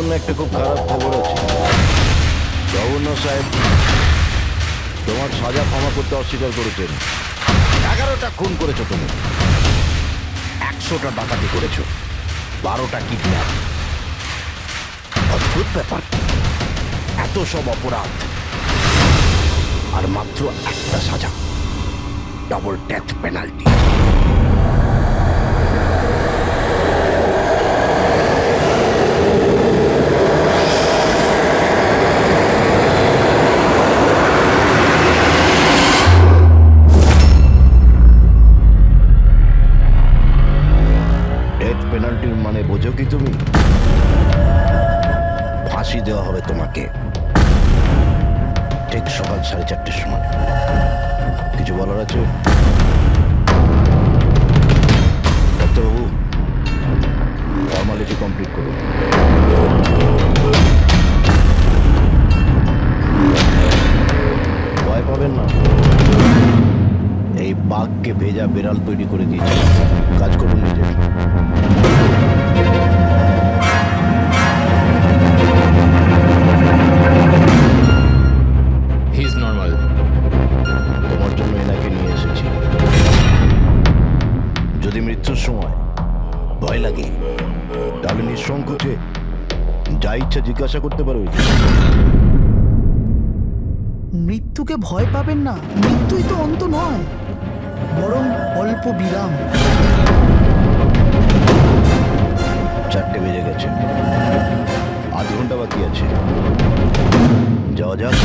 জন্য একটা খুব খারাপ খবর আছে। গভর্নর সাহেব তোমার সাজা ক্ষমা করতে অস্বীকার করেছেন। 11টা খুন করেছো তুমি, 100টা ডাকাতি করেছো, 12টা কিডন্যাপ। অদ্ভুত ব্যাপার, এত সব অপরাধ আর মাত্র একটা সাজা, ডাবল ডেথ পেনাল্টি। ডেথ পেনাল্টির মানে বোঝো কি তুমি? ফাঁসি দেওয়া হবে তোমাকে ঠিক সকাল 4:30টার সময়। কিছু বলার আছে ডাক্তারবাবু? ফর্মালিটি কমপ্লিট করুন। ভয় পাবেন না, এই বাঘকে ভেজা বিড়াল তৈরি করে দিয়েছে। কাজ করুন নিজে। He is normal. তোমার জন্য এনাকে নিয়ে এসেছি। যদি মৃত্যুর সময় ভয় লাগে তাহলে নিঃসংকোচে যা ইচ্ছা জিজ্ঞাসা করতে পারো। মৃত্যুকে ভয় পাবেন না, মৃত্যুই তো অন্ত নয়, বরং অল্প বিরাম। 4টে বেজে গেছে, আধ ঘন্টা বাকি আছে, যাওয়া যাক।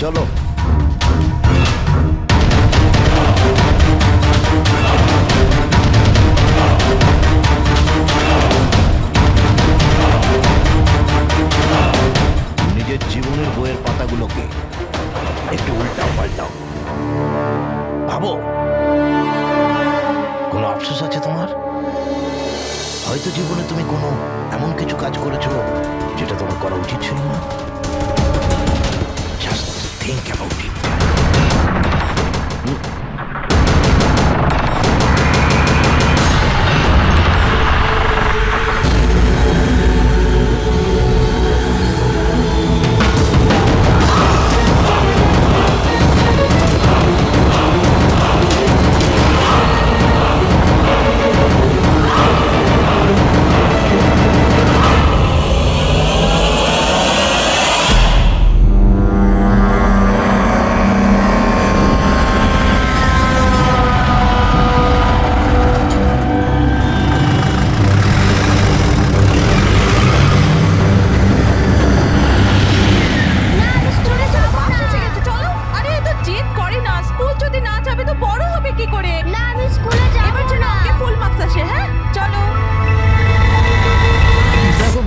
চলো। নিজের জীবনের বইয়ের পাতাগুলোকে একটু উল্টাও পাল্টাও, ভাবো কোনো আফসোস আছে তোমার? হয়তো জীবনে তুমি কোনো এমন কিছু কাজ করেছো যেটা তোমার করা উচিত ছিল না। Just think about it.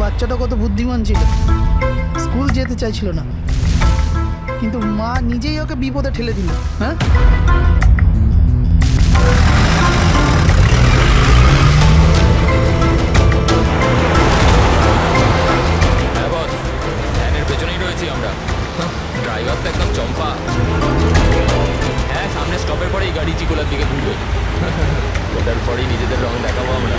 বাচ্চাটা কত বুদ্ধিমান ছিল, স্কুল যেতে চাইছিল না, কিন্তু মা নিজেই ওকে বিপদে ঠেলে দিল। হ্যাঁ, বস, ভ্যানের পেছনেই রয়েছি আমরা। ড্রাইভার তো একদম চম্পা। হ্যাঁ, সামনে স্টপের পরেই গাড়ি চিকোলার দিকে ঘুরবে। ওটার পরেই নিজেদের রং দেখাবো আমরা।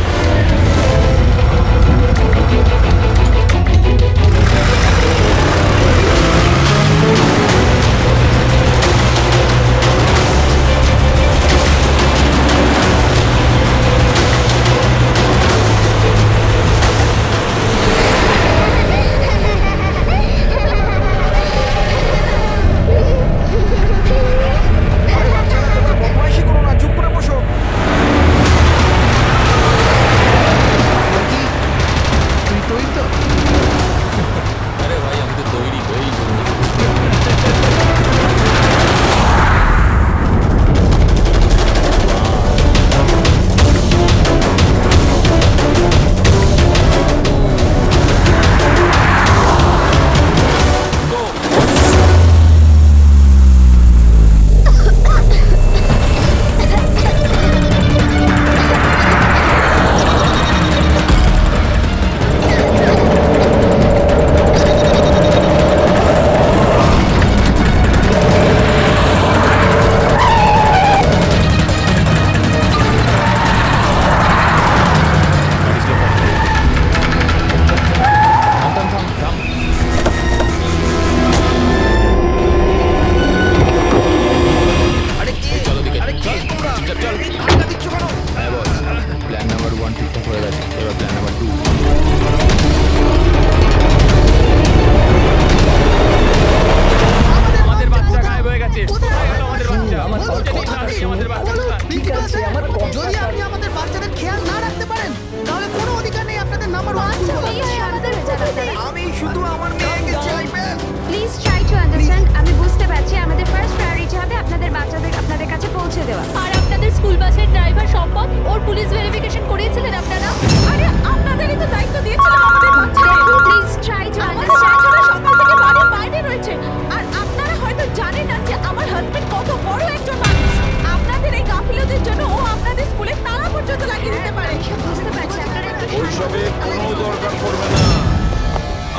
পৌঁছে দেওয়া। আর আপনাদের স্কুল বাসের ড্রাইভার সম্পদ ওর পুলিশ ভেরিফিকেশন করিয়েছিলেন আপনারা? আরে আপনাদেরই তো দায়িত্ব দিয়েছিলাম আমাদের বাচ্চাকে। প্লিজ ট্রাই টু আমাদের বাচ্চারা সকাল থেকে বাড়ির বাইরে রয়েছে, আর আপনারা হয়তো জানেন না যে আমার হাজবেন্ড কত বড় একজন মানুষ। আপনাদের এই গাফিলতির জন্য ও আপনাদের স্কুলে তালা পর্যন্ত লাগিয়ে দিতে পারে। বুঝতে পারছি আপনারা একটু ওইসবে কোনো দরকার পড়বে না।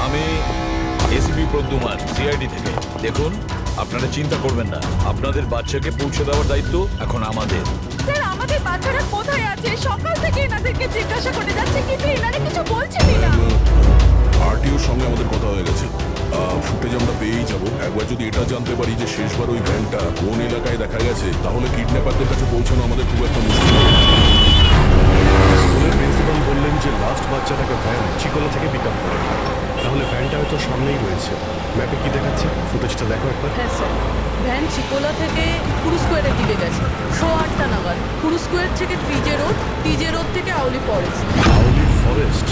আমি এসপি প্রদ্যুমান, সিআইডি থেকে। দেখুন, আপনারা চিন্তা করবেন না, আপনাদের বাচ্চাকে পৌঁছে দেওয়ার দায়িত্ব এখন আমাদের। স্যার, আমাদের বাচ্চারা কোথায় আছে? সকাল থেকে এনাদেরকে জিজ্ঞাসা করে যাচ্ছে, কিন্তু এনারা কিছু বলছেনই না। আরটিওর সঙ্গে আমাদের কথা হয়ে গেছে, ফুটেজ আমরা পেয়েই যাব। একবার যদি এটা জানতে পারি যে শেষবার ওই ভ্যানটা কোন এলাকায় দেখা গেছে, তাহলে কিডন্যাপারদের কাছে পৌঁছানো আমাদের খুব একটা মুশকিল হবে। স্কুলের প্রিন্সিপাল বললেন যে লাস্ট বাচ্চাটাকে ভ্যান চিকোলা থেকে পিক আপ করে। তাহলে ভ্যানটা হয়তো সামনেই রয়েছে। ম্যাপে কি দেখাচ্ছে? ফুটেজটা দেখো একবার। হ্যাঁ স্যার, ভ্যান চিকোলা থেকে পুরু স্কোয়ারের দিকে গেছে 8:30 নাগাদ। পুরু স্কোয়ার থেকে টিজে রোড থেকে আউলি ফরেস্ট। আউলি ফরেস্ট?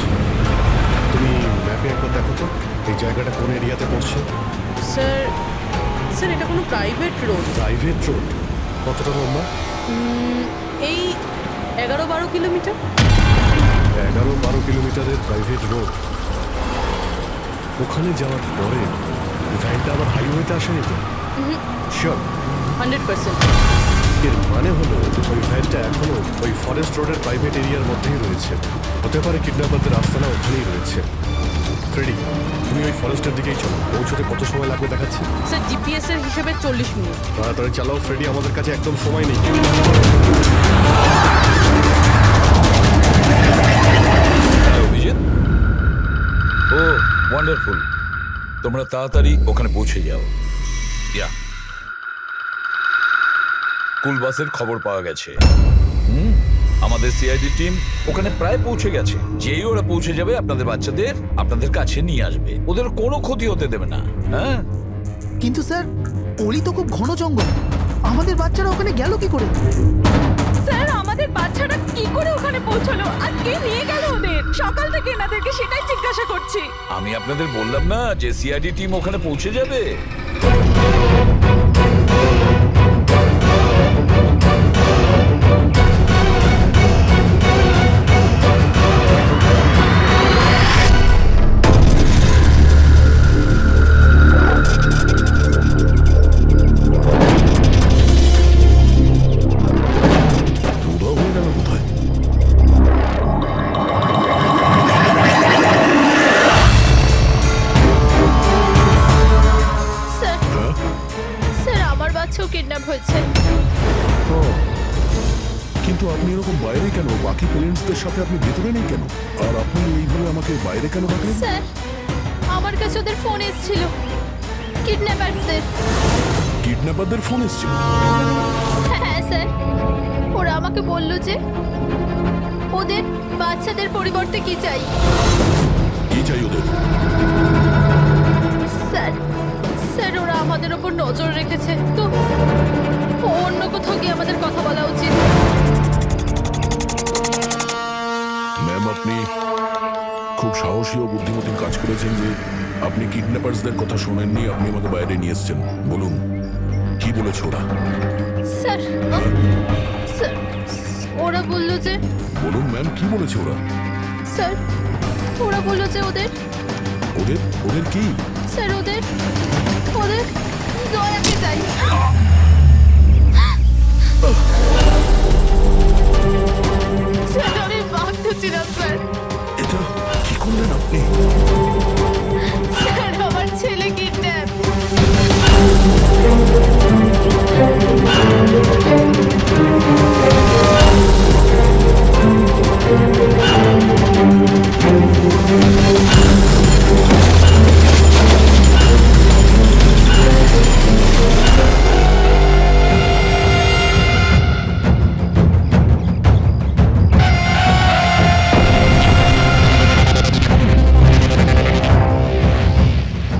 তুমি ম্যাপে একবার দেখো তো এই জায়গাটা কোন এরিয়াতে পড়ছে। স্যার স্যার এটা কোনো প্রাইভেট রোড। Private road? কতটা লম্বা? এই 11-12 কিলোমিটার। 11-12 কিলোমিটারের প্রাইভেট রোড। ওখানে যাওয়ার পরে ভ্যানটা আবার হাইওয়েতে আসেনি তো? শিওর? 100%। এর মানে হলো ওই ভ্যানটা এখনো ওই ফরেস্ট রোডের প্রাইভেট এরিয়ার মধ্যেই রয়েছে। হতে পারে কিডন্যাপারদের আস্তানা ওখানেই রয়েছে। ফ্রেডি, তুমি ওই ফরেস্টের দিকেই চলো। পৌঁছতে কত সময় লাগবে দেখাচ্ছি? স্যার জিপিএস এর হিসেবে 40 মিনিট। তাড়াতাড়ি চালাও ফ্রেডি, আমাদের কাছে একদম সময় নেই। হ্যাঁ, অভিজিৎ। ও ওয়ান্ডারফুল, তোমরা তাড়াতাড়ি ওখানে পৌঁছে যাও। ইয়া, স্কুল বাসের খবর পাওয়া গেছে। আমাদের সিআইডি টিম ওখানে প্রায় পৌঁছে গেছে। যেই ওরা পৌঁছে যাবে আপনাদের বাচ্চাদের আপনাদের কাছে নিয়ে আসবে। ওদের কোনো ক্ষতি হতে দেবে না। হ্যাঁ, কিন্তু স্যার ওলি তো খুব ঘন জঙ্গল, আমাদের বাচ্চারা ওখানে গেল কি করে? স্যার, আমাদের বাচ্চারা কি করে ওখানে পৌঁছলো আর কে নিয়ে গেল ওদের? সকাল থেকে এনাদেরকে সেটাই জিজ্ঞাসা করছি। আমি আপনাদের বললাম না যে সিআইডি টিম ওখানে পৌঁছে যাবে। উধাও হয়ে গেল কোথায়? স্যার স্যার আমার বাচ্চাও কিডন্যাপ হয়েছে। ও, কিন্তু আপনি এরকম বাইরে কেন? বাকি পেরেন্টসদের সাথে আপনি ভেতরে নেই কেন? আর আপনি এইভাবে আমাকে বাইরে কেন রাখলেন? স্যার আমার কাছে ওদের ফোন এসেছিল, কিডন্যাপারসদের। কিডন্যাপারদের ফোন এসেছিল? হ্যাঁ স্যার, ওরা আমাকে বলল যে ওদের বাচ্চাদের পরিবর্তে কি চাই। কি চাই ওদের? স্যার স্যার ওরা আমাদের ওপর নজর রেখেছে, তো অন্য কোথাও গিয়ে আমাদের কথা বলা উচিত। ম্যাম, আপনি খুব সাহসী ও বুদ্ধিমতীর কাজ করেছেন যে আপনি কিডন্যাপার্সদের কথা শোনেননি, আপনি আমাকে বাইরে নিয়ে এসেছেন। বলুন, কি বলেছে ওরা? স্যার স্যার ওরা বলল যে, বলুন ম্যাম, কি বলেছে ওরা? স্যার ওরা বলল যে ওদের ওদের ওদের কি? স্যার ওদের ওদের দয়াকে চাই। স্যার আমি বাধ্য ছিলাম স্যার। এটা কি করলেন আপনি? স্যার আমার ছেলে কিডন্যাপ।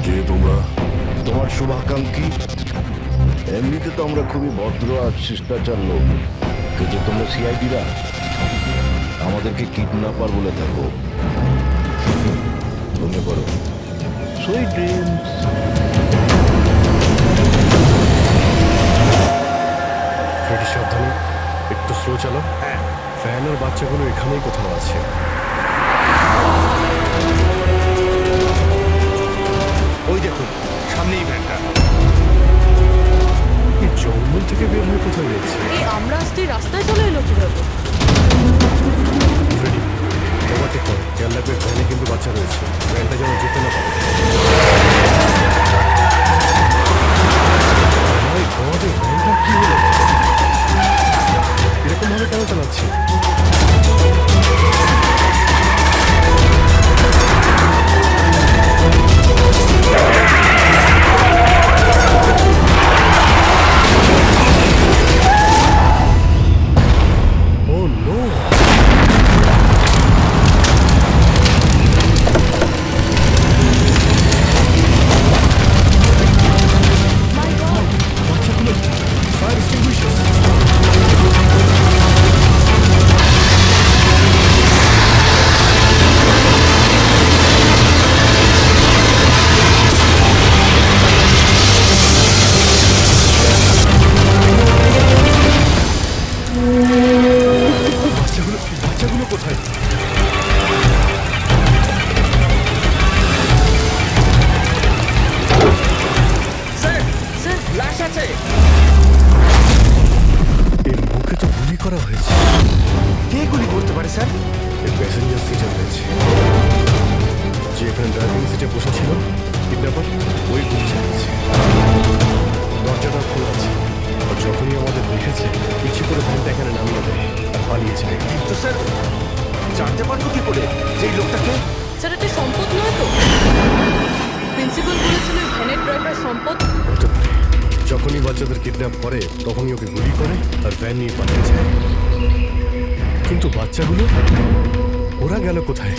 কে তোমরা? তোমার শুভাকাঙ্ক্ষী। এমনিতে তো আমরা খুবই ভদ্র আর শিষ্টাচার লোক, কিন্তু তোমরা সিআইডিরা আমাদেরকে কিডন্যাপার বলে থাকো। মনে করো সুইট ড্রিমস। ফ্রেডি সাবধানে, একটু স্লো চালাও। হ্যাঁ, ফ্যান আর বাচ্চাগুলো এখানেই কোথাও আছে। ওই দেখুন সামনেই ভ্যানটা। এই জঙ্গল থেকে বের হয়ে কোথায় যাচ্ছে? এই আমরা আসতে রাস্তায় চলে এলো কিভাবে? ফ্রেডি, ওভারটেক কর, খেয়াল রাখবে ভ্যানে কিন্তু বাচ্চা রয়েছে, ভ্যানটা যেন যেতে না পারে। আমাদের ভ্যানটা কি হলো? এরকম ভাবে কেন চালাচ্ছে? Oh no! Fire extinguishers! বাচ্চাগুলো কোথায়? স্যার লাশ আছে। এর মুখে তো গুলি করা হয়েছে। কে গুলি করতে পারে স্যার? এর প্যাসেঞ্জার সিটে হয়েছে। যে এখানে ড্রাইভিং সিটে বসে ছিল কিডন্যাপার, ওই গুলি চালিয়েছে। দরজাটা খোলা আছে, আর যখনই আমাদের দেখেছে পিছু করে ভ্যানটা এখানে নামিয়ে দেয় আর পালিয়ে যায়। কিন্তু স্যার জানতে পারবো কি করে যে এই লোকটাকে? স্যার এটা সম্পদ নয় তো? প্রিন্সিপাল বলেছিল এই ভ্যানের ড্রাইভার সম্পদ। হতে পারে যখনই বাচ্চাদের কিডন্যাপ করে তখনই ওকে গুলি করে আর ভ্যান নিয়ে পালিয়ে যায়। কিন্তু বাচ্চাগুলো ওরা গেল কোথায়?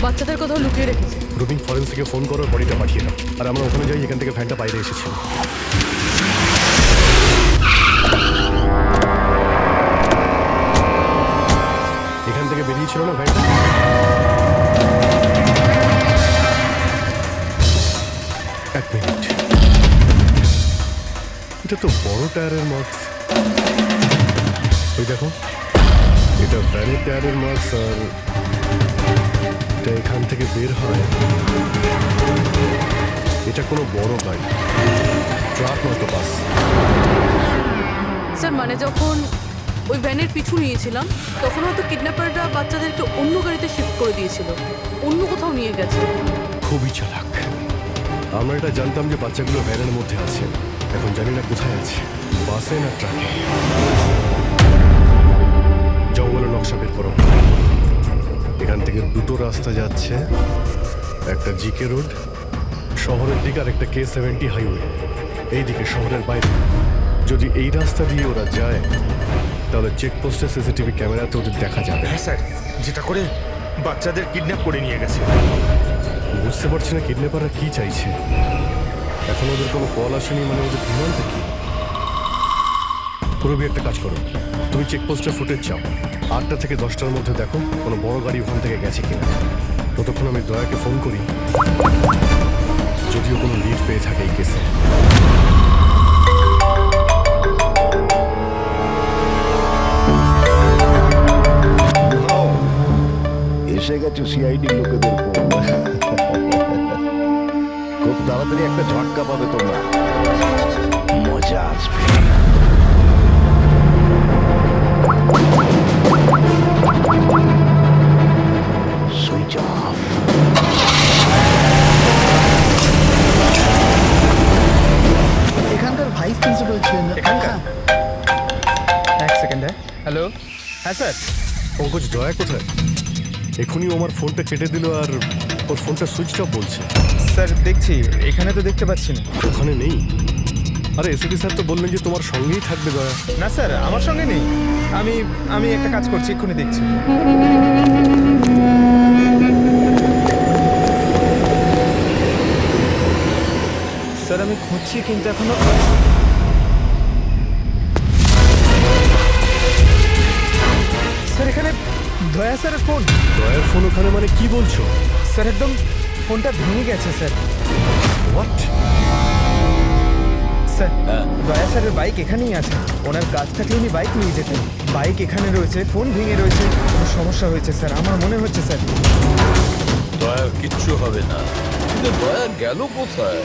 বাচ্চাদের কোথাও লুকিয়ে রেখেছে। রুবিং ফরেন্সিকে ফোন করার বডিটা পাঠিয়ে দাও, আর আমরা ওখানে যাই। এখান থেকে ভ্যানটা বাইরে এসেছিল। এখান থেকে বেরিয়েছিল না ভ্যানটা? এক মিনিট, এটা তো বড় টায়ারের মার্কস। ওই দেখো, এটা ভ্যানের টায়ারের মার্কস, আর এটা এখান থেকে বের হয়। এটা কোনো বড় গাড়ি, ট্রাক নয়তো বাস। স্যার মানে যখন ওই ভ্যানের পিছু নিয়েছিলাম তখন হয়তো কিডন্যাপাররা বাচ্চাদেরকে অন্য গাড়িতে শিফট করে দিয়েছিল, অন্য কোথাও নিয়ে গেছে। খুবই চালাক। আমরা এটা জানতাম যে বাচ্চাগুলো ভ্যানের মধ্যে আছে, এখন জানি না কোথায় আছে, বাসে না ট্রাকে। জঙ্গলের নকশা বের করো। এখান থেকে দুটো রাস্তা যাচ্ছে, একটা জিকে রোড শহরের দিকে, আর একটা K70 হাইওয়ে এইদিকে শহরের বাইরে। যদি এই রাস্তা দিয়ে ওরা যায় তাহলে চেকপোস্টের সিসিটিভি ক্যামেরাতে ওদের দেখা যাবে। হ্যাঁ স্যার, যেটা করে বাচ্চাদের কিডন্যাপ করে নিয়ে গেছে। বুঝতে পারছি না কিডন্যাপাররা কি চাইছে। এখন ওদের কোনো কল আসেনি, মানে ওদের ডিমান্ডটা কি? পুরবি একটা কাজ করো, তুমি চেকপোস্টের ফুটেজ চাও, 8টা থেকে 10টার মধ্যে দেখো কোনো বড় গাড়ি ওখান থেকে গেছে কিনা। ততক্ষণ আমি দয়াকে ফোন করি, যদিও কোনো লিড পেয়ে থাকে এই কেসে। এসে গেছে সিআইডি লোকেদের ফোন। খুব তাড়াতাড়ি একটা ঝটকা পাবে তোমরা, মজা আসবে। Switch off. এখানকার ভাইস প্রিন্সিপাল ছিলেন। এখানকার? হ্যাঁ, এক সেকেন্ড। হ্যালো, হ্যাঁ স্যার। পঙ্কজ, দয়া কোথায়? এখনই ও আমার ফোনটা কেটে দিল আর ওর ফোনটা সুইচ অফ বলছে। স্যার দেখছি, এখানে তো দেখতে পাচ্ছি না। ওখানে নেই? আরে এসপি স্যার তো বললেন যে তোমার সঙ্গেই থাকবে দয়া। না স্যার, আমার সঙ্গে নেই। আমি একটা কাজ করছি, এক্ষুনি দেখছি। স্যার আমি খুঁজছি কিন্তু এখনো। স্যার এখানে দয়া স্যারের ফোন। দয়ার ফোন ওখানে মানে কি বলছো? স্যার একদম ফোনটা ভেঙে গেছে স্যার। হোয়াট? স্যার হ্যাঁ। দয়া স্যারের বাইক এখানেই আছে। ওনার কাজ থাকলে উনি বাইক নিয়ে যেতেন। বাইক এখানে রয়েছে, ফোন ভেঙে রয়েছে, কোনো সমস্যা হয়েছে স্যার, আমার মনে হচ্ছে স্যার। দয়ার কিচ্ছু হবে না, কিন্তু দয়া গেল কোথায়?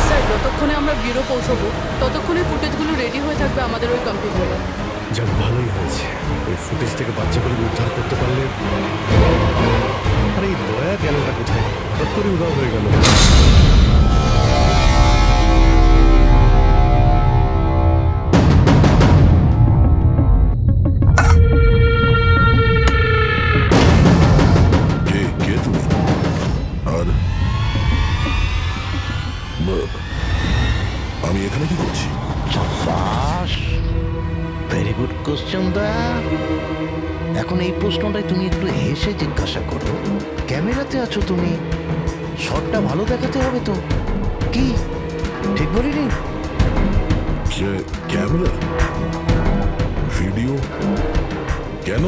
স্যার যতক্ষণে আমরা ব্যুরো পৌঁছবো ততক্ষণে ফুটেজগুলো রেডি হয়ে থাকবে আমাদের ওই কম্পিউটারে। যাক ভালোই হয়েছে, ওই ফুটেজ থেকে বাচ্চাগুলো উদ্ধার করতে পারলে। আর এই দয়া গেলটা কোথায়? হঠাৎ করে উধাও হয়ে গেল। কে কে তুমি? আর আমি এখানে কি করছি? চাপাস, ভেরি গুড কোশ্চেন দয়া। এখন এই প্রশ্নটাই তুমি একটু হেসে জিজ্ঞাসা করো। ক্যামেরাতে আছো তুমি, শটটা ভালো দেখাতে হবে তো। কি ঠিক বলিনি? ক্যামেরা, ভিডিও, কেন?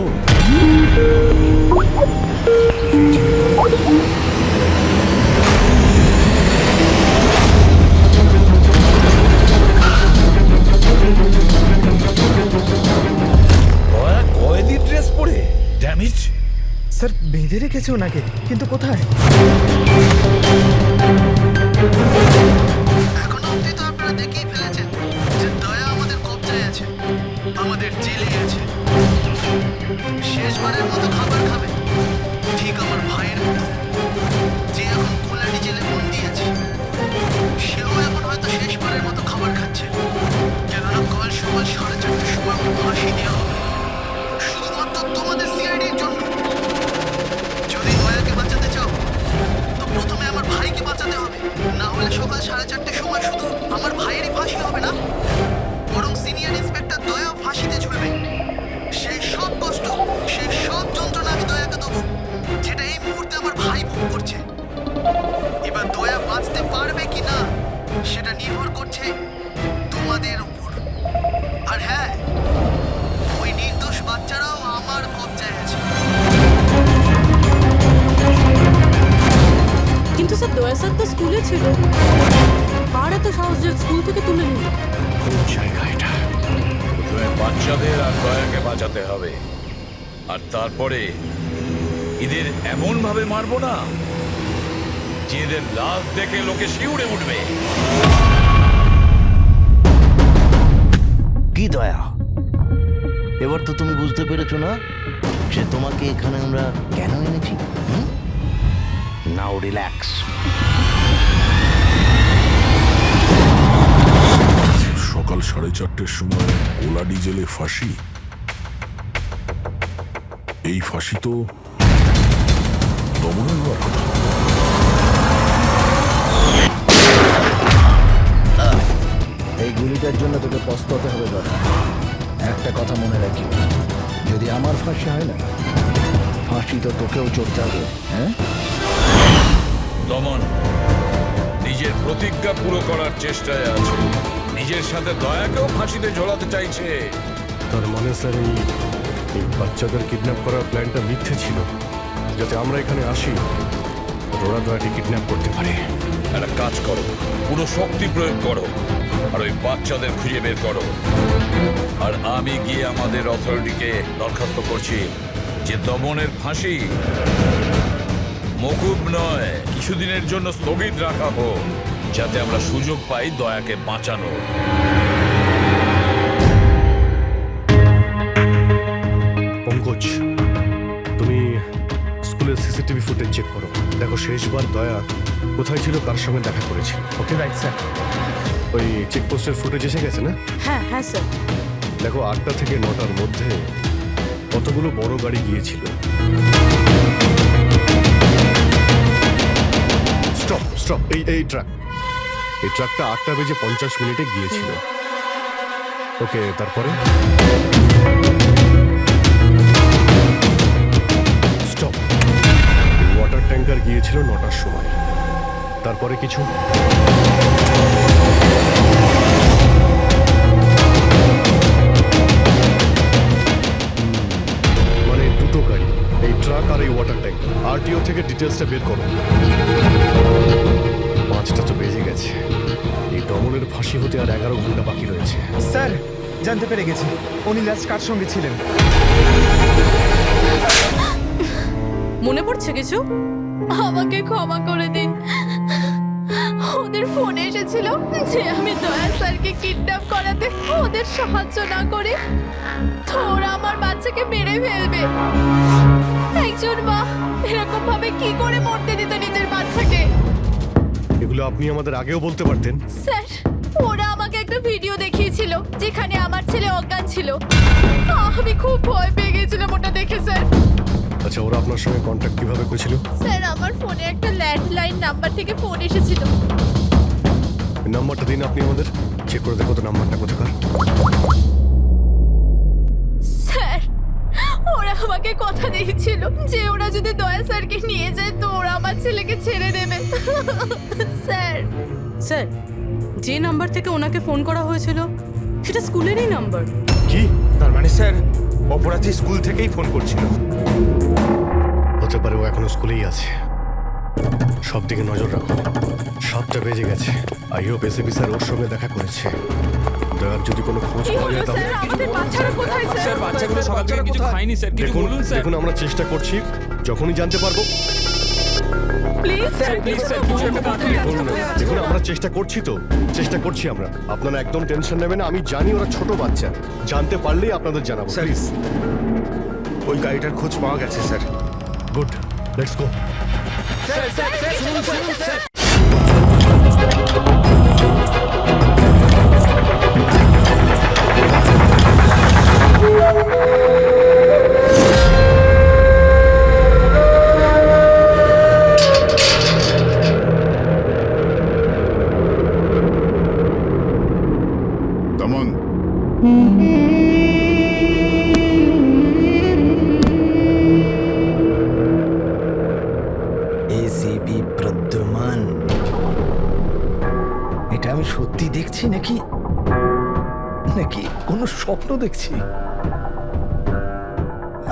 দয়া কয়েদি ড্রেস পরে ড্যামেজ। স্যার বেঁধে রেখেছে ওনাকে, কিন্তু কোথায়? এখনো অবধি তো আপনারা দেখেই ফেলেছেন যে দয়া আমাদের কবজায় আছে, আমাদের জেলে আছে। শেষবারের মতো খাবার খাবে, ঠিক আমার ভাইয়ের মতো, যে এখন কোলাডি জেলে বন্দি আছে। সেও এখন হয়তো শেষবারের মতো খাবার খাচ্ছে, কেননা কাল সকাল 4:30টার সময় ওকে ফাঁসি দেওয়া হবে, শুধুমাত্র তোমাদের সিআইডির জন্য। যদি দয়াকে বাঁচাতে চাও তো প্রথমে আমার ভাইকে বাঁচাতে হবে, না হলে সকাল 4:30টার সময় শুধু আমার ভাইয়েরই ফাঁসি হবে না, বরং সিনিয়র ইন্সপেক্টর দয়াও ফাঁসিতে ঝুলবে। সেই সব কষ্ট, সেই সব যন্ত্রণা আমি দয়াকে দেবো, যেটা এই মুহূর্তে আমার ভাই ভোগ করছে। এবার দয়া বাঁচতে পারবে কি না সেটা নির্ভর করছে তোমাদের উপর। আর হ্যাঁ, ওই নির্দোষ বাচ্চারাও আমার কবজায় আছে। কিন্তু স্যার দয়া স্যার তো স্কুলে ছিল, আর এত সাহস যে স্কুল থেকে তুলে নিল। কোন জায়গা এটা? বাচ্চাদের আর দয়াকে বাঁচাতে হবে, আর তারপরে এদের এমন ভাবে মারবো না যে এদের লাশ দেখে লোকে শিউরে উঠবে। কি দয়া, এবার তো তুমি বুঝতে পেরেছো না যে তোমাকে এখানে আমরা কেন এনেছি? নাও রিল্যাক্স। সকাল 4:30টার সময় কোলাডি জেলে ফাঁসি। এই ফাঁসি তো দমনের হওয়ার কথা। এই গুলিটার জন্য তোকে পস্তাতে হবে দাদা। একটা কথা মনে রাখি, যদি আমার ফাঁসি হয় না, ফাঁসি তো তোকেও চড়তে হবে। হ্যাঁ দমন নিজের প্রতিজ্ঞা পুরো করার চেষ্টায় আছে, নিজের সাথে দয়াকেও ফাঁসিতে ঝোলাতে চাইছে। তার মানে স্যার এই বাচ্চাদের কিডন্যাপ করার প্ল্যানটা মিথ্যে ছিল, যাতে আমরা এখানে আসি ওরা দয়াকে কিডন্যাপ করতে পারে। একটা কাজ করো, পুরো শক্তি প্রয়োগ করো আর ওই বাচ্চাদের খুঁজে বের করো। আর আমি গিয়ে আমাদের অথরিটিকে দরখাস্ত করছি যে দমনের ফাঁসি মকুব নয়, কিছুদিনের জন্য স্থগিত রাখা হোক, যাতে আমরা সুযোগ পাই দয়াকে বাঁচানোর। পঙ্কজ, তুমি স্কুলের সিসিটিভি ফুটেজ চেক করো, দেখো শেষবার দয়া কোথায় ছিল, কার সঙ্গে দেখা করেছিল। Okay right sir. ওই চেকপোস্টের ফুটেজ এসে গেছে না? হ্যাঁ হ্যাঁ স্যার। দেখো 8টা থেকে 9টার মধ্যে কতগুলো বড় গাড়ি গিয়েছিল। স্টপ স্টপ, এই ট্রাকটা 8টা বেজে 50 মিনিটে গিয়েছিল। ওকে, তারপরে স্টপ, ওয়াটার ট্যাঙ্কার গিয়েছিল 9টার সময়। তারপরে কিছু মানে দুটো গাড়ি, এই ট্রাক আর এই ওয়াটার ট্যাঙ্কার। আরটিও থেকে ডিটেলসটা বের করো। 5টা তো বেজে গেছে। এই দমনের ফাঁসি হতে আর 11 ঘন্টা বাকি রয়েছে। স্যার জানতে পেরে গেছি উনি লাস্ট কার সঙ্গে ছিলেন। মনে পড়ছে কিছু? আমাকে ক্ষমা করে দিন। ওদের ফোন এসেছিল যে আমি দয়া স্যারকে কিডন্যাপ করাতে ওদের সাহায্য না করে তো ওরা আমার বাচ্চাকে মেরে ফেলবে। একজন মা এরকম ভাবে কি করে মরতে দিত নিজের বাচ্চাকে? এগুলো আপনি আমাদের আগেও বলতে পারতেন। স্যার ওরা আমাকে একটা ভিডিও দেখিয়েছিল যেখানে আমার ছেলে অজ্ঞান ছিল। আমি খুব ভয় পেয়ে গেছিলাম ওটা দেখে স্যার। আচ্ছা, ওরা আপনার সঙ্গে কন্ট্যাক্ট কিভাবে করেছিল? স্যার আমার ফোনে একটা ল্যান্ডলাইন নাম্বার থেকে ফোন এসেছিল। নাম্বারটা দিন আপনি আমাদের, চেক করে দেখো তো নাম্বারটা কোথাকার। স্যার ওরা আমাকে কথা দিয়েছিল যে ওরা যদি দয়া স্যারকে নিয়ে যায় তো ওরা আমার ছেলেকে ছেড়ে দেবে। স্যার স্যার, যে নাম্বার থেকে ওনাকে ফোন করা হয়েছিল সেটা স্কুলেরই নাম্বার। কি? তার মানে স্যার অপরাধী স্কুল থেকেই ফোন করছিল। হতে পারে ও এখনো স্কুলেই আছে। সব দিকে নজর রাখো। 7টা বেজে গেছে। আই হোপ এসএপি স্যার ওর সঙ্গে দেখা করেছে। দয়ার যদি কোনো খোঁজ কি পাওয়া হলো যায় তাহলে স্যার? আমাদের বাচ্চারা কোথায় স্যার? স্যার বাচ্চাগুলো সকাল থেকে কিছু খায়নি স্যার, কিছু দেখুন বলুন স্যার। দেখুন আমরা চেষ্টা করছি, যখনই জানতে পারবো। প্লিজ স্যার প্লিজ স্যার, কিছু একটা তাড়াতাড়ি দেখুন দেখুন আমরা চেষ্টা করছি তো, চেষ্টা করছি আমরা। আপনারা একদম টেনশন নেবেন না। আমি জানি ওরা ছোট বাচ্চা, জানতে পারলেই আপনাদের জানাবো। Sir, please. ওই গাড়িটার খোঁজ পাওয়া গেছে স্যার। Good, let's go. দমন, এসিপি প্রদ্যুমান, এটা আমি সত্যি দেখছি নাকি নাকি কোনো স্বপ্ন দেখছি?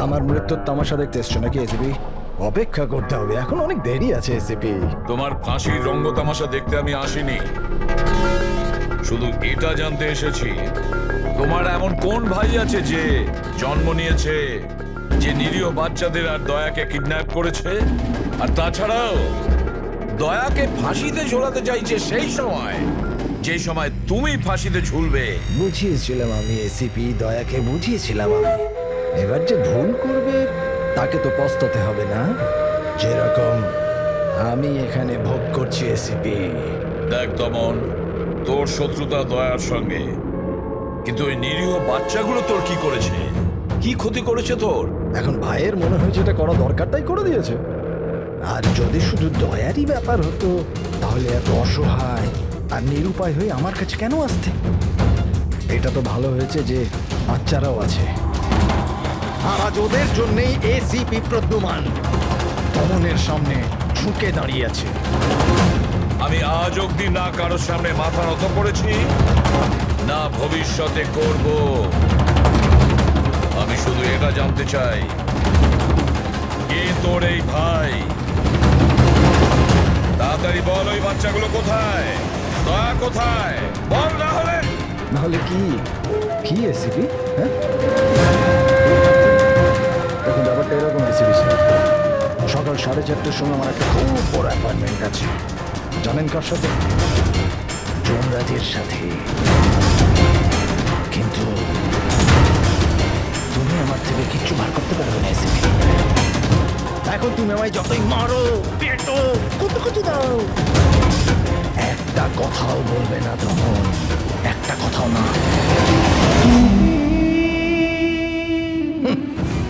আমার মৃত্যুর তামাশা দেখতে এসছো নাকি এসিপি? অপেক্ষা করতে হবে, এখন অনেক দেরি আছে এসিপি। তোমার ফাঁসির রঙ্গ তামাশা দেখতে আমি আসিনি, শুধু এটা জানতে এসেছি তোমার এমন কোন ভাই আছে যে জন্ম নিয়েছে, যে নিরীহ বাচ্চাদের আর দয়াকে কিডন্যাপ করেছে, আর তাছাড়াও দয়াকে ফাঁসিতে ঝোলাতে চাইছে সেই সময় যে সময় তুমি ফাঁসিতে ঝুলবে। বুঝিয়েছিলাম আমি এসিপি, দয়াকে বুঝিয়েছিলাম আমি। এবার যে ভুল করবে তাকে তো পস্তাতে হবে না, যেরকম আমি এখানে ভোগ করছি এসিপি। দেখ দমন, তোর শত্রুতা দয়ার সঙ্গে, কিন্তু ওই নিরীহ বাচ্চাগুলো তোর কি করেছে, কি ক্ষতি করেছে তোর? এখন ভাইয়ের মনে হয়েছে এটা করা দরকার তাই করে দিয়েছে। আর যদি শুধু দয়ারই ব্যাপার হতো তাহলে এত অসহায় আর নিরুপায় হয়ে আমার কাছে কেন আসতে? এটা তো ভালো হয়েছে যে বাচ্চারাও আছে, আর আজ ওদের জন্যই এসিপি প্রদ্যুমান দমনের সামনে ঝুঁকে দাঁড়িয়ে আছে। আমি আজ অব্দি না কারোর সামনে মাথা নত করেছি, না ভবিষ্যতে করব। আমি শুধু এটা জানতে চাই, কে তোর এই ভাই? তাড়াতাড়ি বল, ওই বাচ্চাগুলো কোথায়? দয়া কোথায়? বল, না হলে কি কি এসিপি? হ্যাঁ, এখন ব্যাপারটা এরকম এসিপি স্যার, সকাল 4:30টার সময় আমার একটা খুব বড় অ্যাপয়েন্টমেন্ট আছে। জানেন কার সাথে? যমরাজের সাথে। কিন্তু তুমি আমার থেকে কিচ্ছু বার করতে পারবে না এসিপি। এখন তুমি আমায় যতই মারো, পেটো, কত দাও, একটা কথাও বলবে না তখন, একটা কথাও না।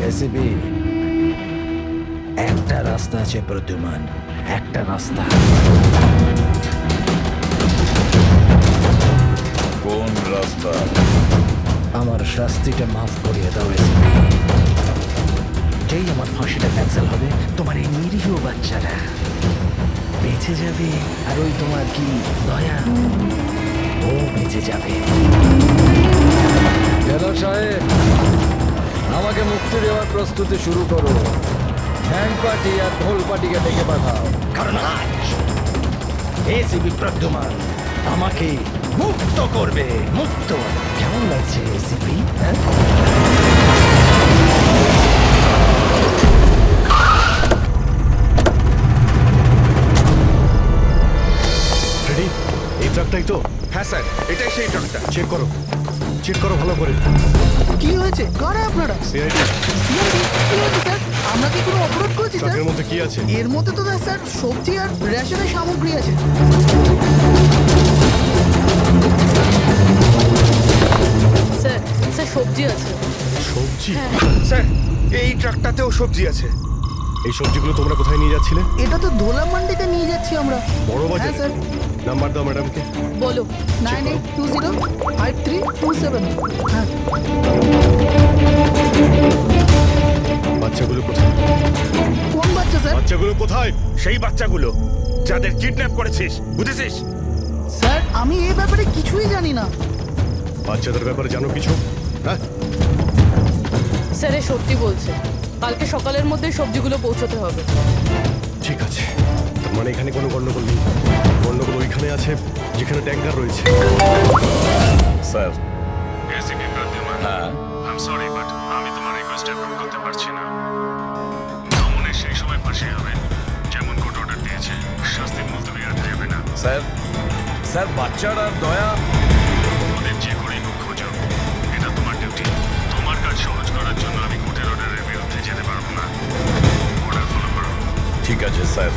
এসিপি, একটা রাস্তা আছে প্রদ্যুমান, একটা রাস্তা। কোন রাস্তা? আমার শাস্তিটা মাফ করিয়ে দাও এসিপি। যেই আমার ফাঁসিটা ক্যান্সেল হবে, তোমার এই নিরীহ বাচ্চারা বেঁচে যাবে, আর ওই তোমার কি দয়া, ও বেঁচে যাবে। জেলার সাহেব, আমাকে মুক্তি দেওয়ার প্রস্তুতি শুরু করো। হ্যান্ড পার্টি আর ঢোল পার্টিকে ডেকে পাঠাও, কারণ আজ এসিপি প্রদ্যুমান আমাকে মুক্ত করবে, মুক্ত। কেমন লাগছে এসিপি? ফ্রেডি, এই ট্রাকটাই তো? হ্যাঁ স্যার, এটাই সেই ট্রাকটা। চেক করো, চেক করো ভালো করে। কি হয়েছে? কারা আপনারা? সিআইডি। কি হয়েছে স্যার? আমরা কি কোনো অপরাধ করেছি স্যার? ট্রাকের মধ্যে কি আছে? এর মধ্যে তো স্যার সবজি আর রেশনের সামগ্রী আছে। স্যার স্যার সবজি আছে। সবজি? স্যার, এই ট্রাকটাতেও সবজি আছে। এই সবজিগুলো তোমরা কোথায় নিয়ে যাচ্ছিলে? এটা তো ধোলা মান্ডিতে নিয়ে যাচ্ছি আমরা। বড় বাজার? হ্যাঁ স্যার। নাম্বার দাও ম্যাডামকে। বলো। 98205327। হ্যাঁ। বাচ্চাগুলো কোথায়? কোন বাচ্চা স্যার? বাচ্চাগুলো কোথায়? সেই বাচ্চাগুলো যাদের কিডন্যাপ করেছিস, বুঝেছিস? স্যার আমি এই ব্যাপারে কিছুই জানি না। বাচ্চাদের ব্যাপারে জানো কিছু? হ্যাঁ, স্যার এ সত্যি বলছে, কালকে সকালের মধ্যে সবজিগুলো পৌঁছতে হবে। ঠিক আছে। তার মানে এখানে কোনো গন্ডগোল নেই। গন্ডগোল ওইখানে আছে যেখানে ট্যাঙ্কার রয়েছে। স্যার। এসিপি প্রদ্যুমান, হ্যাঁ। আই এম সরি বাট আমি তোমার রিকোয়েস্ট অ্যাপ্রুভ করতে পারছি না। দমনে সেই সময় ফাঁসি হবে যেমন কোর্ট অর্ডার দিয়েছে, শাস্তি মুলতবি রাখা যাবে না। স্যার, স্যার বাচ্চার আর দয়া। ওদের যে করেই হোক খোঁজো, এটা তোমার ডিউটি। তোমার কাজ সহজ করার জন্য আমি কোর্টের অর্ডারের বিরুদ্ধে যেতে পারবো না। অর্ডার ফলো করো। ঠিক আছে স্যার।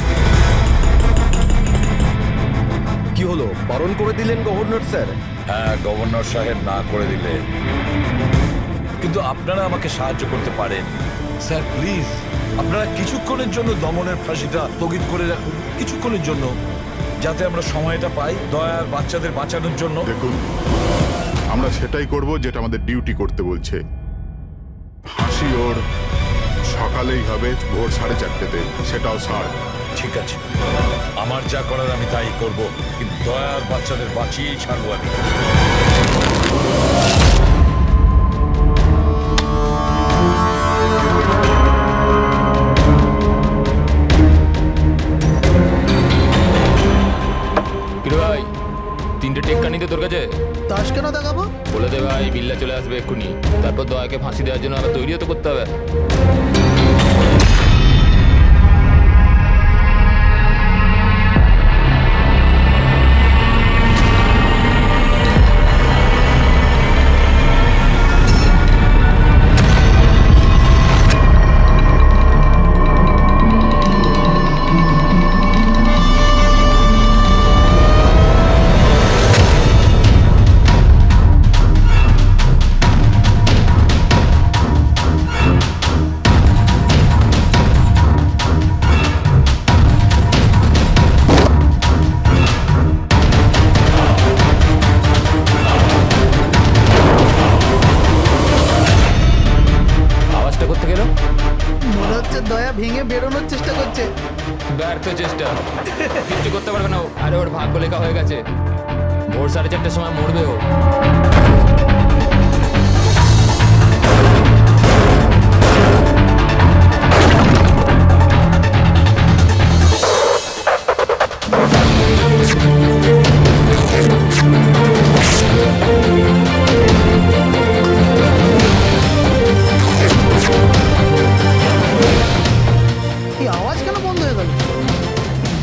কি হলো, বারণ করে দিলেন গভর্নর স্যার? হ্যাঁ, গভর্নর সাহেব না করে দিলে, কিন্তু আপনারা আমাকে সাহায্য করতে পারেন। স্যার প্লিজ, আপনারা কিছুক্ষণের জন্য দমনের ফাঁসিটা স্থগিত করে রাখুন, কিছুক্ষণের জন্য, যাতে আমরা সময়টা পাই দয়ার বাচ্চাদের বাঁচানোর জন্য। দেখুন, আমরা সেটাই করব যেটা আমাদের ডিউটি করতে বলছে। ফাঁসি ওর সকালেই হবে, ভোর 4:30-তে, সেটাও ছাড়। ঠিক আছে, আমার যা করার আমি তাই করব, কিন্তু দয়ার বাচ্চাদের বাঁচিয়েই ছাড়বো আমি। কিরে ভাই, 3টে টেক্কা নিতে তোর কাছে? তাস কেন দেখাবো? বলে দে ভাই, বিল্লা চলে আসবে এক্ষুনি। তারপর দয়াকে ফাঁসি দেওয়ার জন্য আবার তৈরিও তো করতে হবে। আওয়াজটা করতে গেল, মনে হচ্ছে দয়া ভেঙে বেরোনোর চেষ্টা করছে। ব্যর্থ চেষ্টা, কিচ্ছু করতে পারবে না ও। আরে ওর ভাগ্য লেখা হয়ে গেছে, ভোর 4:30-টার সময় মরবে ও। এই আওয়াজ কেন বন্ধ হয়ে গেল?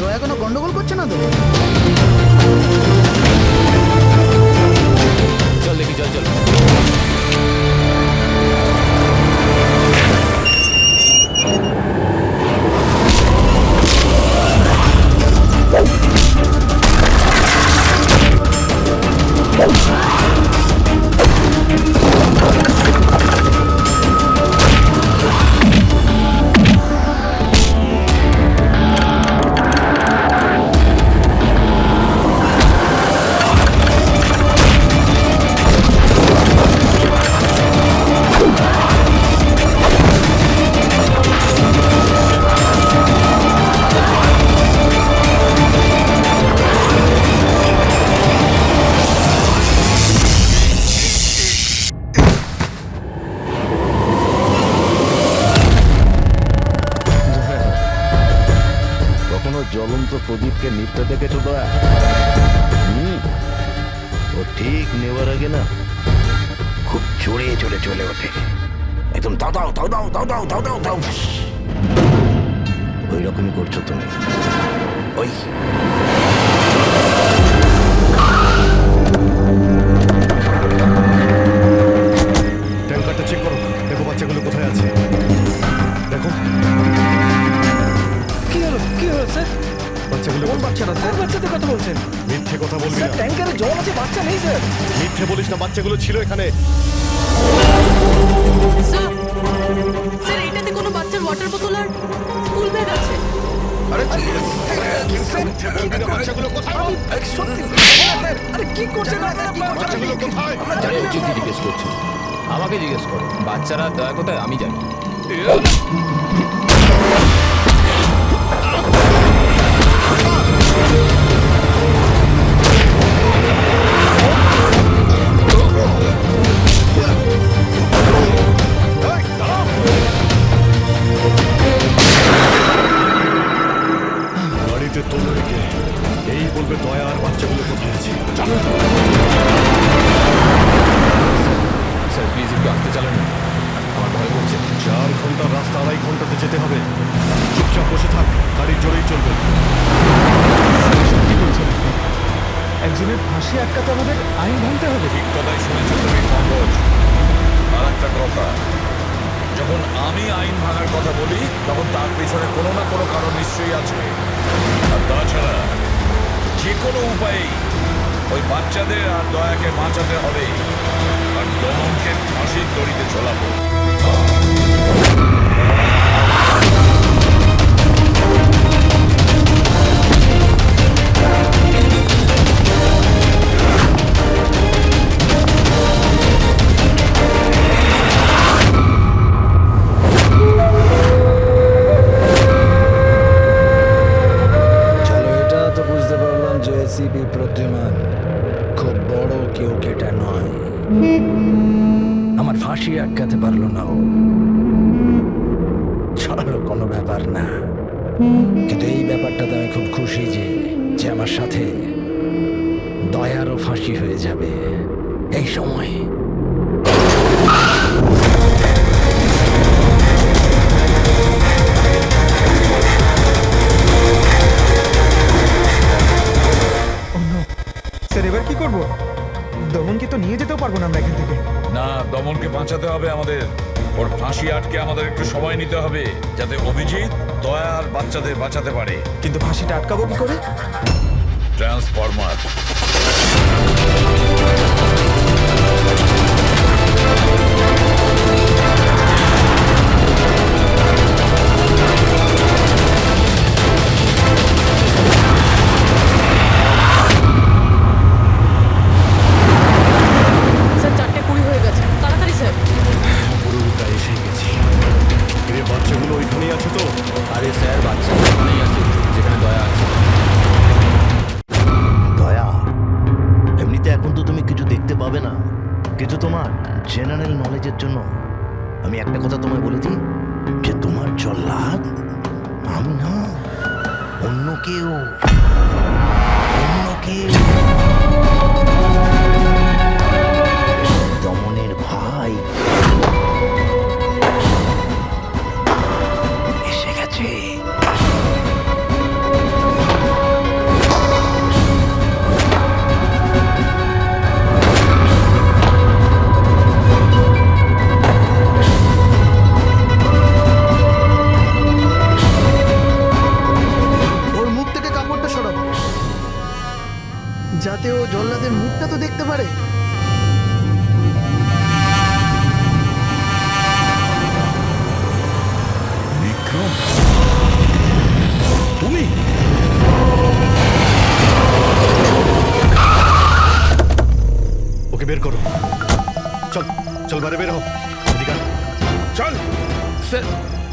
দয়া কোনো গন্ডগোল করছে না তো? চল দেখি, চল চল। কখনো জ্বলন্ত প্রদীপকে নিভতে দেখেছো দয়া? ও ঠিক নেওয়ার আগে না খুব জোরে জোরে চলে ওঠে, একদম দাও দাও দাও দাও দাও দাও দাও দাও দাও। ওই রকমই করছো তুমি। ওই ট্যাঙ্কারটা চেক করো, দেখো বাচ্চাগুলো কোথায় আছে। দেখো কি হলো স্যার? বাচ্চাগুলো কোন বাচ্চারা স্যার? বাচ্চাদের কথা বলছেন? মিথ্যে কথা বলবি স্যার না। ট্যাঙ্কারে জল আছে, বাচ্চা নেই স্যার। মিথ্যে বলিস না, বাচ্চাগুলো ছিল এখানে। স্যার স্যার এটাতে কোনো বাচ্চার ওয়াটার বোতল আর স্কুল ব্যাগ আছে। আরে মিথ্যে বলবি না, বাচ্চাগুলো কোথায়? সত্যি স্যার, আরে কি করছেন আপনারা? বাচ্চাগুলো কোথায়? কি জিজ্ঞেস করছো? আমাকে জিজ্ঞেস করো, বাচ্চারা দয়া কোথায় আমি জানি। গাড়িতে তোলো রেখে এই বলবে দয়া আর বাচ্চাগুলো কোথায় আছে। স্যার প্লিজ একটু আসতে চালান, আমার ভয় করছে। 4 ঘন্টার রাস্তা 2.5 ঘন্টাতে যেতে হবে। চুপচাপ বসে থাক, গাড়ির জোরেই চলবে। একজনের ফাঁসি আটকাতে আমাদের আইন ভাঙতে হবে। ঠিক কথাই শুনেছো তুমি পঙ্কজ। আর একটা কথা, যখন আমি আইন ভাঙার কথা বলি তখন তার পেছনে কোনো না কোনো কারণ নিশ্চয়ই আছে। আর তাছাড়া যে কোনো উপায়েই ওই বাচ্চাদের আর দয়াকে বাঁচাতে হবে, আর দমনকে ফাঁসির দড়িতে ঝোলাবো। চলো, এটা তো বুঝতে পারলাম যে এসিপি প্রদ্যুমান খুব বড় কেউ কেটা নয়। আমার ফাঁসি আটকাতে পারলো না ও। চলো, কোনো ব্যাপার না। কিন্তু এই ব্যাপারটাতে আমি খুব খুশি যে আমার সাথে দয়ারও ফাঁসি হয়ে যাবে এই সময়। স্যার এবার কি করব? দমনকে তো নিয়ে যেতেও পারবো না আমরা এখান থেকে। না, দমনকে বাঁচাতে হবে আমাদের। ওর ফাঁসি আটকে আমাদের একটু সময় নিতে হবে, যাতে অভিজিৎ দয়া আর বাচ্চাদের বাঁচাতে পারে। কিন্তু ফাঁসিটা আটকাবো কি করে? ট্রান্সফরমার। স্যার 4:20 হয়ে গেছে, তাড়াতাড়ি স্যার। পুরোটা এসে গেছি। এর বাচ্চাগুলো ওইখানেই আছে তো? আরে স্যার বাচ্চা ওখানেই আছে যেখানে দয়া আছে। দয়া, এমনিতে এখন তো তুমি কিছু দেখতে পাবে না, কিন্তু তোমার জেনারেল নলেজের জন্য আমি একটা কথা তোমায় বলে দিই, যে তোমার জল্লাদ আমি না, অন্য কেউ। দমনের ভাই এসে গেছে। ওর মুখ থেকে কাপড়টা সরাবো, যাতে ও জল্লাদের মুখটা তো দেখতে পারে। বিক্রম, তুমি? ওকে বের করো। চল চল, বাইরে বের হও। এদিকে আয়। চল। স্যার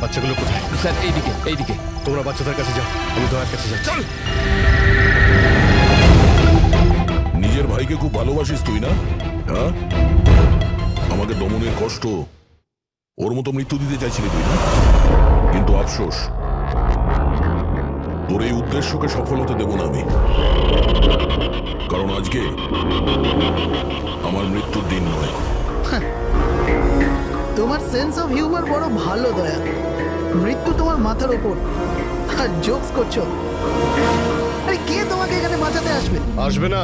বাচ্চাগুলো কোথায়? স্যার এইদিকে এইদিকে। তোমরা বাচ্চাদের কাছে যাও, আমি দয়ার কাছে যাই। চল। নিজের ভাইকে খুব ভালোবাসিস তুই না? হ্যাঁ, আমাকে দমনের কষ্ট, ওর মতো মৃত্যু দিতে চাইছিলি তুই না? কিন্তু আফসোস, তোর এই উদ্দেশ্যকে সফল হতে দেব না আমি, কারণ আজকে আমার মৃত্যুর দিন নয়। তোমার সেন্স অফ হিউমার বড় ভালো দয়া। মৃত্যু তোমার মাথার ওপর আর জোকস করছো। আরে কে তোমাকে এখানে বাঁচাতে আসবে? আসবে না,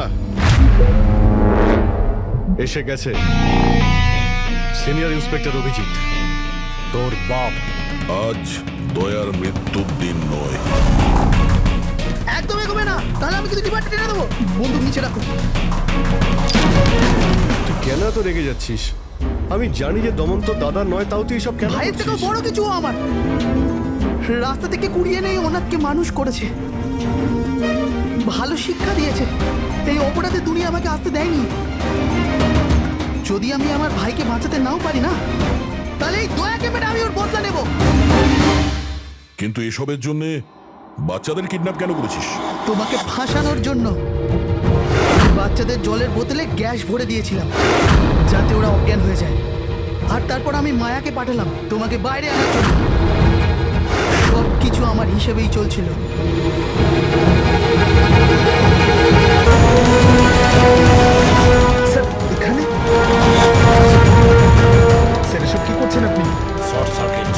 এসে গেছে সিনিয়র ইন্সপেক্টর অভিজিৎ, তোর বাপ। আজ দয়ার মৃত্যুর দিন নয়। একদম এগোবে না, তাহলে আমি কিন্তু ডিপার্টমেন্টে টেনে দেবো। বন্দুক নিচে রাখো। তুই কেন এত রেগে যাচ্ছিস? আমি জানি যে দমন তো দাদা নয়, তাও তুই সব কেন ভাইয়ের থেকেও করছিস? বড় কিছু ও আমার। রাস্তা থেকে কুড়িয়ে নেই ওনাকে মানুষ করেছে, ভালো শিক্ষা দিয়েছে। এই অপরাধে দুনিয়া আমাকে আসতে দেয়নি। যদি আমি আমার ভাইকে বাঁচাতে নাও পারি না, তাহলে এই দয়াকে মেরে আমি ওর বদলা নেব। কিন্তু এসবের জন্য বাচ্চাদের কিডন্যাপ কেন করেছিস? তোমাকে ফাঁসানোর জন্য। বাচ্চাদের জলের বোতলে গ্যাস ভরে দিয়েছিলাম যাতে ওরা অজ্ঞান হয়ে যায়, আর তারপর আমি মায়াকে পাঠালাম তোমাকে বাইরে আনার জন্য। সব কিছু আমার হিসেবেই চলছিল। স্যার এখানে স্যার এসব কি করছেন আপনি? শর্ট সার্কিট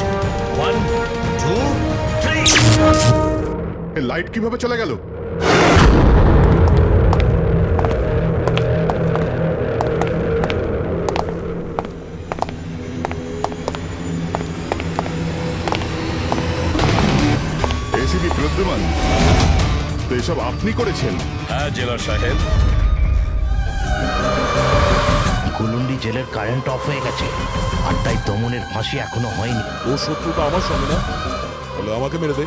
1 2 3 এই লাইট কিভাবে চলে গেল? এসিপি প্রদ্যুমান, তো এসব আপনি করেছেন? হ্যাঁ জেলার সাহেব। গুলুন্ডি জেলের কারেন্ট অফ হয়ে গেছে, আর তাই দমনের ফাঁসি এখনো হয়নি। ও শত্রুটা আমার সঙ্গে না, বলে আমাকে মেরে দে।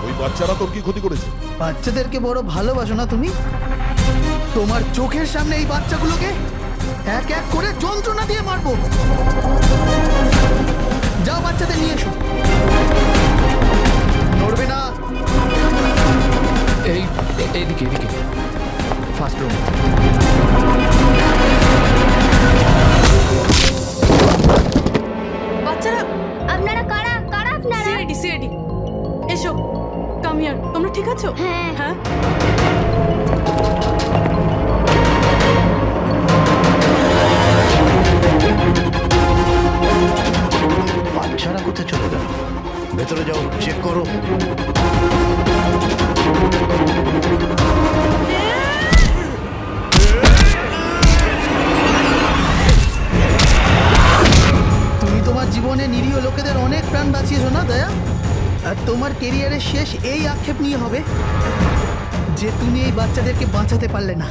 ওই বাচ্চারা তোর কি ক্ষতি করেছে? বাচ্চাদেরকে বড় ভালোবাসো না তুমি? তোমার চোখের সামনে এই বাচ্চাগুলোকে এক এক করে যন্ত্রণা দিয়ে মারবো। যাও বাচ্চাদের নিয়ে এসো। নড়বে না। এইদিকে ফার্স্ট রুম। বাচ্চারা, আপনারা কারা কারা আপনারা? সিআইডি এসো, কাম হিয়ার। তোমরা ঠিক আছো? হ্যাঁ। হ্যাঁ। বাচ্চারা কোথায় চলে গেল? ভেতরে যাও, চেক করো। তুমি তোমার জীবনে নিরীহ লোকেদের অনেক প্রাণ বাঁচিয়েছো না দয়া? আর তোমার কেরিয়ারের শেষ এই আক্ষেপ নিয়ে হবে যে তুমি এই বাচ্চাদেরকে বাঁচাতে পারলে না।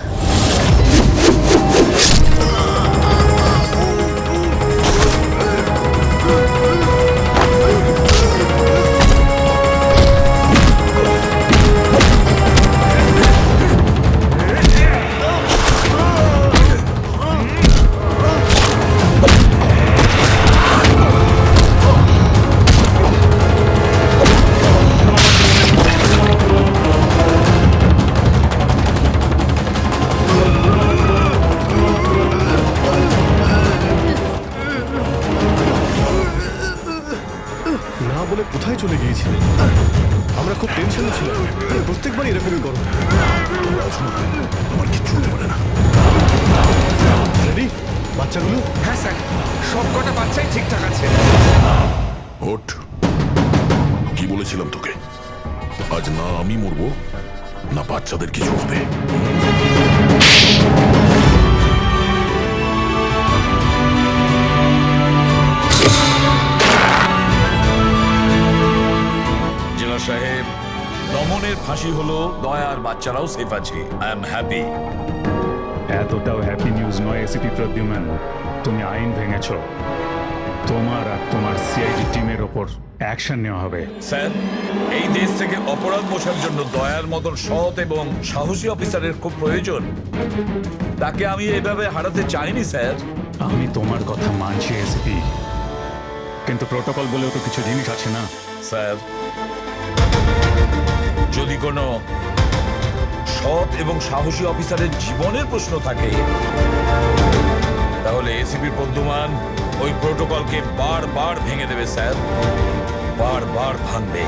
না বলে কোথায় চলে গিয়েছিলেন? আমরা খুব টেনশনে ছিলাম, প্রত্যেকবার এরকমই করো। আমার কিচ্ছু হতে পারে না। রেডি বাচ্চাগুলো? হ্যাঁ স্যার, সব কটা বাচ্চাই ঠিকঠাক আছে। ওঠ, কি বলেছিলাম তোকে? আজ না আমি মরবো, না বাচ্চাদের কিছু হবে। জেলা সাহেব, দমনের ফাঁসি হলো, দয়ার বাচ্চারাও সেফ আছে। I am happy. এতটাও হ্যাপি নিউজ নয় এসিপি প্রদ্যুমান। তুমি আইন ভেঙেছ, তোমার আর তোমার সিআইডি টিমের ওপর অ্যাকশন নেওয়া হবে। স্যার, এই দেশ থেকে অপরাধ মোছার জন্য দয়ার মতন সৎ এবং সাহসী অফিসারের খুব প্রয়োজন। তাকে আমি এভাবে হারাতে চাইনি স্যার। আমি তোমার কথা মানছি এসিপি, কিন্তু প্রোটোকল বলেও তো কিছু জিনিস আছে না? স্যার, যদি কোনো সৎ এবং সাহসী অফিসারের জীবনের প্রশ্ন থাকে, তাহলে এসিপি প্রদ্যুমান ওই প্রোটোকলকে বারবার ভেঙে দেবে স্যার, বারবার ভাঙবে।